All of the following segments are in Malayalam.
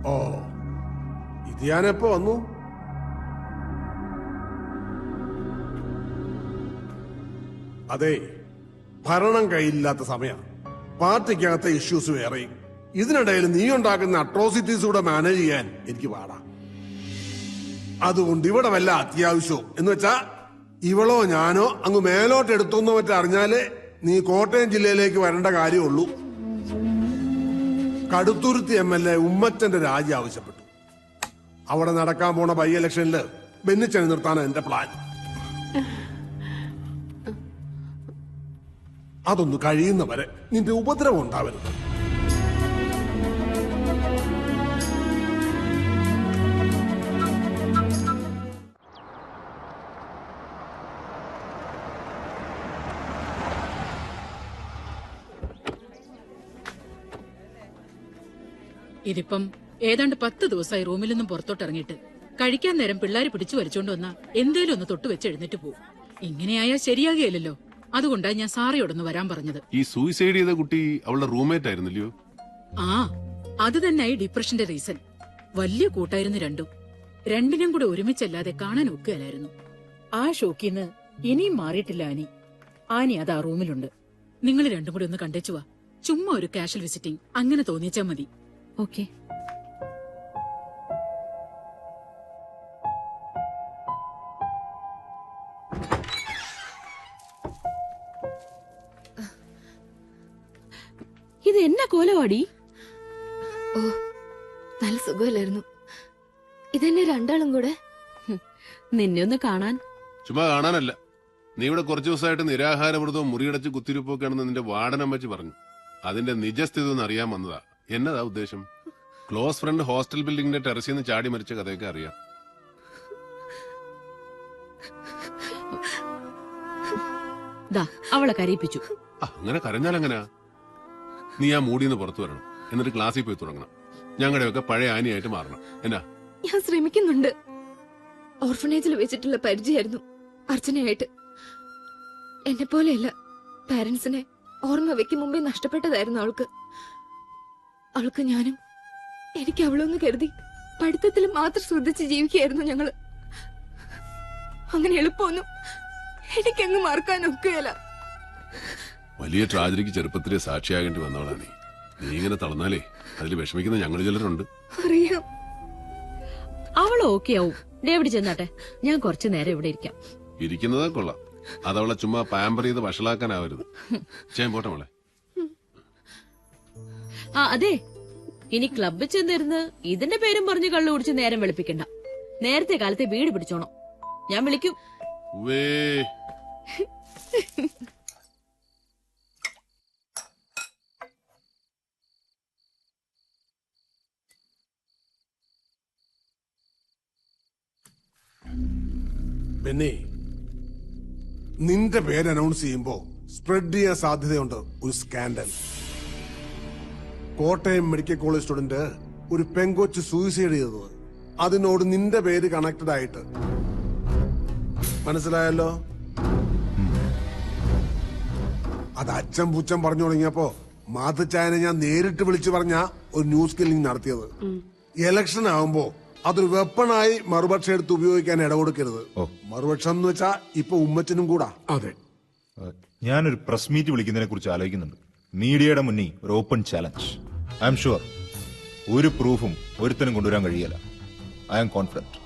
ഓ, ഇത് ഞാനെപ്പോ വന്നു? അതെ, ഭരണം കയ്യിലില്ലാത്ത സമയം, പാർട്ടിക്കകത്തെ ഇഷ്യൂസ് വേറെയും. ഇതിനിടയിൽ നീ ഉണ്ടാക്കുന്ന അട്രോസിറ്റീസ് കൂടെ മാനേജ് ചെയ്യാൻ എനിക്ക് പാടാം. അതുകൊണ്ട് ഇവിടെ വല്ല അത്യാവശ്യവും എന്ന് വെച്ചാ ഇവളോ ഞാനോ അങ്ങ് മേലോട്ട് എടുത്തോന്നോ മറ്റോ അറിഞ്ഞാലേ നീ കോട്ടയം ജില്ലയിലേക്ക് വരേണ്ട കാര്യമുള്ളൂ. കടുത്തുരുത്തി MLA ഉമ്മച്ചന്റെ രാജി ആവശ്യപ്പെട്ടു. അവിടെ നടക്കാൻ പോണ ബൈ ഇലക്ഷനില് ബെന്നിച്ചനെ നിർത്താനാണ് എന്റെ പ്ലാൻ. അതൊന്ന് കഴിയുന്നവരെ നിന്റെ ഉപദ്രവം ഉണ്ടാവരുത്. ഇതിപ്പം ഏതാണ്ട് 10 ദിവസമായി റൂമിൽ നിന്നും പുറത്തോട്ടിറങ്ങിയിട്ട്. കഴിക്കാൻ നേരം പിള്ളേര് പിടിച്ചു വലിച്ചോണ്ട് വന്നാ എന്തേലും ഒന്ന് തൊട്ട് വെച്ച് എഴുന്നേറ്റ് പോവും. ഇങ്ങനെയായാൽ ശരിയാകുകയല്ലോ. അതുകൊണ്ടാ ഞാൻ സാറയോടൊന്ന് വരാൻ പറഞ്ഞത്. ഈ സൂയിസൈഡ് ചെയ്ത കുട്ടി അവളുടെ റൂംമേറ്റ് ആയിരുന്നല്ലോ? ആ, അത് തന്നെയായി ഡിപ്രഷന്റെ റീസൺ. വലിയ കൂട്ടായിരുന്നു രണ്ടിനും കൂടെ ഒരുമിച്ചല്ലാതെ കാണാൻ ഒക്കുകയല്ലായിരുന്നു. ആ ഷോക്കിന്ന് ഇനിയും മാറിയിട്ടില്ല ആനി അത് ആ റൂമിലുണ്ട്. നിങ്ങൾ രണ്ടും കൂടി ഒന്ന് കണ്ടേച്ചുവാ. ചുമ്മാ ഒരു കാഷ്വൽ വിസിറ്റിംഗ് അങ്ങനെ തോന്നിച്ചാ മതി. ഓക്കെ. ഇത് എന്നാ കോലവാടി? ഓ, നല്ല സുഖമല്ലായിരുന്നു. ഇതെന്നെ രണ്ടാളും കൂടെ. നിന്നെ ഒന്ന് കാണാൻ. ചുമ്മാ കാണാനല്ല, നീ ഇവിടെ കുറച്ചു ദിവസമായിട്ട് നിരാഹാരവ്രതവും മുറിയടച്ച് കുത്തിരിപ്പൊക്കെയാണെന്ന് നിന്റെ വാർഡനമ്മച്ചി പറഞ്ഞു. അതിന്റെ നിജസ്ഥിതി ഒന്ന് അറിയാൻ വന്നതാ. എന്നതാ ഉദ്ദേശം? ക്ലോസ് ഫ്രണ്ട് ഹോസ്റ്റൽ ബിൽഡിംഗിന്റെ ടെറസിൽ നിന്ന് ചാടി മരിച്ച കഥയൊക്കെ അറിയാം. അവളെ കരയിപ്പിച്ചു. അങ്ങനെ കരഞ്ഞാലെങ്ങനാ? നീ ആ മൂടിന്ന് പുറത്തു വരണം, എന്നിട്ട് ക്ലാസ്സിൽ പോയി തുടങ്ങണം. ഞങ്ങളുടെയൊക്കെ പഴയ ആനിയായിട്ട് മാറണം. എന്നാ? ഞാൻ ശ്രമിക്കുന്നുണ്ട്. ഓർഫനേജിൽ വെച്ചിട്ടുള്ള പരിചയമായിരുന്നു അർച്ചനയായിട്ട്. എന്നെ പോലെയല്ല, പാരന്റ്സിനെ ഓർമ്മ വെക്കും മുമ്പേ നഷ്ടപ്പെട്ടതായിരുന്നു അവൾക്ക് ഞാനും. എനിക്ക് അവളൊന്ന് കരുതി പഠിത്തത്തിൽ മാത്രം ശ്രദ്ധിച്ച് ജീവിക്കുകയായിരുന്നു ഞങ്ങള്. അങ്ങനെ എളുപ്പമൊന്നും എനിക്കങ്ങ് മറക്കാൻ ഒക്കുകയല്ല. വലിയ ട്രാജഡിക്ക് ചെറുപ്പത്തിലെ സാക്ഷിയാകേണ്ടി വന്നവളാ നീ. നീ ഇങ്ങനെ തളർന്നാലേ അതിൽ വിഷമിക്കുന്ന ഞങ്ങൾ ചിലരുണ്ട്. അറിയാം. അവൾ ഓക്കെ ആവും. ഡേവിഡ് ചെന്നാട്ടെ, ഞാൻ കുറച്ചു നേരം ഇവിടെ ഇരിക്കാം. ഇരിക്കുന്നതാ കൊള്ളാം. അതവളെ ചുമ്മാ പാമ്പർ ചെയ്ത് വഷളാക്കാനാവരുത്. ചെയ്യാൻ പോട്ടെ മോളെ. ആ അതെ, ഇനി ക്ലബിൽ ചെന്നിരുന്ന് ഇതിന്റെ പേരും പറഞ്ഞ് കള്ളു കുടിച്ച് നേരം വെളുപ്പിക്കണ്ട. നേരത്തെ കാലത്തെ വീട് പിടിച്ചോണം. ഞാൻ വിളിക്കും. പിന്നെ നിന്റെ പേര് അനൗൺസ് ചെയ്യുമ്പോ സ്പ്രെഡ് ചെയ്യാൻ സാധ്യതയുണ്ട് ഒരു scandal. Kottayam medical college student ഒരു പെങ്കൊച്ച് സൂയിസൈഡ് ചെയ്തത്, അതിനോട് നിന്റെ പേര് കണക്റ്റഡ് ആയിട്ട്. മനസ്സിലായല്ലോ? അത് അച്ഛൻ പുച്ഛൻ പറഞ്ഞു തുടങ്ങിയപ്പോ മാതച്ചായനെ ഞാൻ നേരിട്ട് വിളിച്ചു പറഞ്ഞ ഒരു ന്യൂസ് കില്ലിംഗ് നടത്തിയത്. ഇലക്ഷൻ ആവുമ്പോ അതൊരു വെപ്പണായി മറുപക്ഷം എടുത്ത് ഉപയോഗിക്കാൻ ഇടകൊടുക്കരുത്. മറുപക്ഷം എന്ന് വെച്ചാ ഇപ്പൊ ഉമ്മച്ചനും കൂടാ. അതെ, ഞാനൊരു പ്രസ് മീറ്റ് വിളിക്കുന്നതിനെ കുറിച്ച് ആലോചിക്കുന്നുണ്ട്. മീഡിയയുടെ മുന്നിൽ ഒരു open challenge. I am sure ഒരു പ്രൂഫും ഒരുത്തനും കൊണ്ടുവരാൻ കഴിയില്ല. I am confident.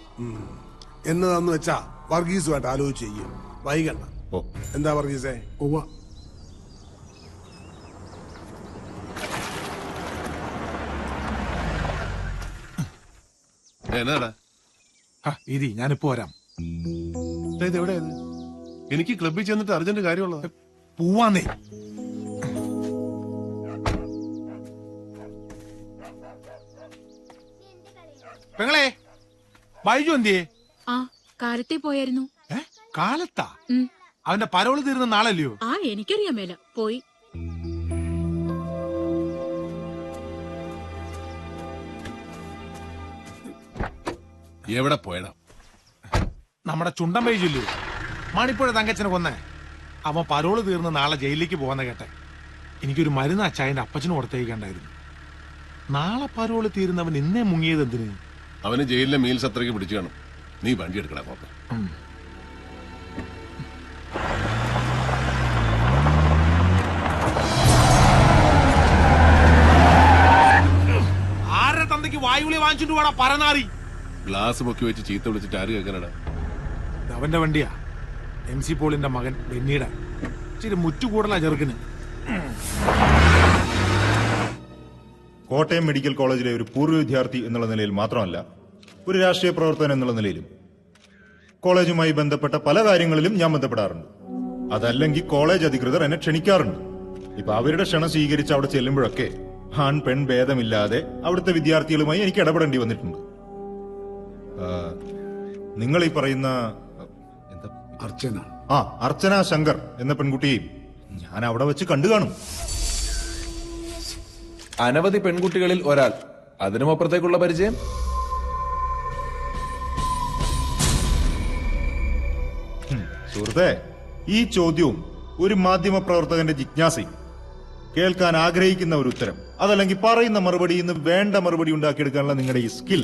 എന്നതാന്ന് വെച്ചാ വർഗീസുമായിട്ട് ആലോചിച്ച് ചെയ്യും. വൈകണ്ട. എന്താ വർഗീസേ? എന്നാടാ? ഇരി, ഞാനിപ്പോ വരാം. എനിക്ക് ക്ലബിൽ ചെന്നിട്ട് അർജന്റ് കാര്യമുള്ളത്. പോവാന്നേ. പെങ്ങളെ, ബൈജു എന്തിയേ? ആ, കാലത്തെ പോയായിരുന്നു. കാലത്താ? അവന്റെ പരോള് തീർന്ന നാളല്ലയോ? ആ, എനിക്കറിയാൻ മേല. പോയി. എവിടെ പോയടാ? നമ്മുടെ ചുണ്ടൻ ബൈജുല്ലോ, മാണിപ്പുഴ തങ്കച്ചനെ കൊന്നേ. അവൻ പരോള് തീർന്ന് നാളെ ജയിലിലേക്ക് പോകുന്ന കേട്ടെ. എനിക്കൊരു മരുന്ന് അച്ചായന്റെ അപ്പച്ചന് കൊടുത്തേക്കണ്ടായിരുന്നു. നാളെ പരോള് തീരുന്നവൻ ഇന്നേ മുങ്ങിയത് എന്തിന്? അവന് ജയിലിലെ മീൽസ് അത്രയ്ക്ക് പിടിച്ചു കാണും. നീ വണ്ടി എടുക്കടാ കോപ്പ. ആരുടെ തന്തയ്ക്ക് വായുവിളി വാങ്ങിച്ചിട്ട് വേടാ പരനാറി? ഗ്ലാസ് പൊക്കി വെച്ച് ചീത്ത വിളിച്ചിട്ട് ആര് കേൾക്കാനടാ? അവന്റെ വണ്ടിയാ, MC പോളിന്റെ മകൻ ബെന്നിയുടെ. ഇച്ചിരി മുറ്റുകൂടലാ ചെറുക്കിന്. കോട്ടയം മെഡിക്കൽ കോളേജിലെ ഒരു പൂർവ്വ വിദ്യാർത്ഥി എന്നുള്ള നിലയിൽ മാത്രമല്ല, ഒരു രാഷ്ട്രീയ പ്രവർത്തകൻ എന്നുള്ള നിലയിലും കോളേജുമായി ബന്ധപ്പെട്ട പല കാര്യങ്ങളിലും ഞാൻ ബന്ധപ്പെടാറുണ്ട്. അതല്ലെങ്കിൽ കോളേജ് അധികൃതർ എന്നെ ക്ഷണിക്കാറുണ്ട്. ഇപ്പൊ അവരുടെ ക്ഷണം സ്വീകരിച്ച് അവിടെ ചെല്ലുമ്പോഴൊക്കെ ആൺ പെൺ ഭേദമില്ലാതെ അവിടുത്തെ വിദ്യാർത്ഥികളുമായി എനിക്ക് ഇടപെടേണ്ടി വന്നിട്ടുണ്ട്. നിങ്ങൾ ഈ പറയുന്ന അർച്ചന ശങ്കർ എന്ന പെൺകുട്ടിയെയും ഞാൻ അവിടെ വെച്ച് കണ്ടു കാണും. അനവധി പെൺകുട്ടികളിൽ ഒരാൾ, അതിനും അപ്പുറത്തേക്കുള്ള പരിചയം? സുഹൃത്തെ, ഈ ചോദ്യവും ഒരു മാധ്യമ പ്രവർത്തകന്റെ ജിജ്ഞാസയും, കേൾക്കാൻ ആഗ്രഹിക്കുന്ന ഒരു ഉത്തരം, അതല്ലെങ്കിൽ പറയുന്ന മറുപടിയിൽ നിന്ന് വേണ്ട മറുപടി ഉണ്ടാക്കിയെടുക്കാനുള്ള നിങ്ങളുടെ ഈ സ്കിൽ,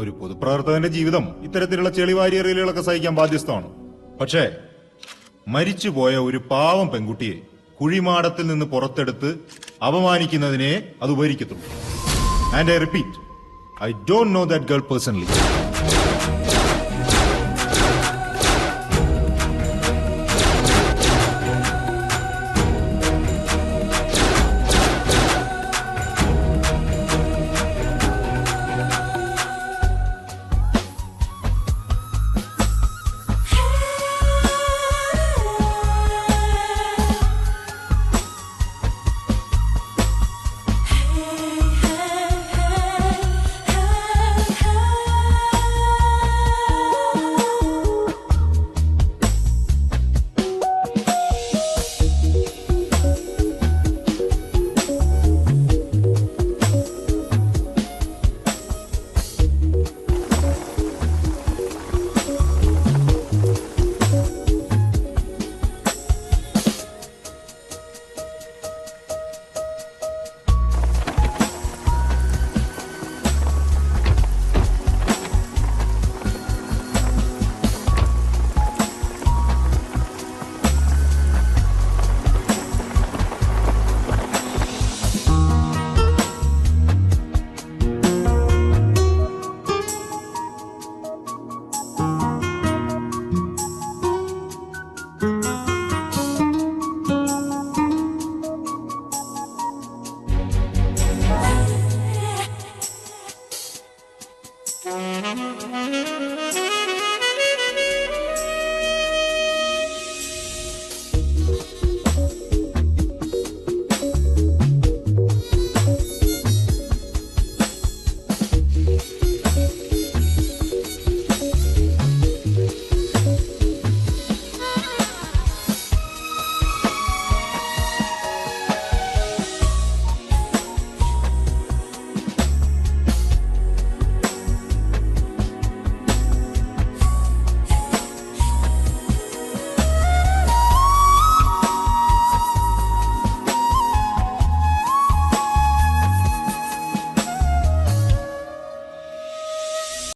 ഒരു പൊതുപ്രവർത്തകന്റെ ജീവിതം ഇത്തരത്തിലുള്ള ചെളിവാരിയറിയലുകളൊക്കെ സഹിക്കാൻ ബാധ്യസ്ഥമാണ്. പക്ഷേ മരിച്ചുപോയ ഒരു പാവം പെൺകുട്ടിയെ കുഴിമാടത്തിൽ നിന്ന് പുറത്തെടുത്ത് അപമാനിക്കുന്നതിനെ അത് ഉപകരിക്കത്തുള്ളൂ. And I repeat, I don't know that girl personally.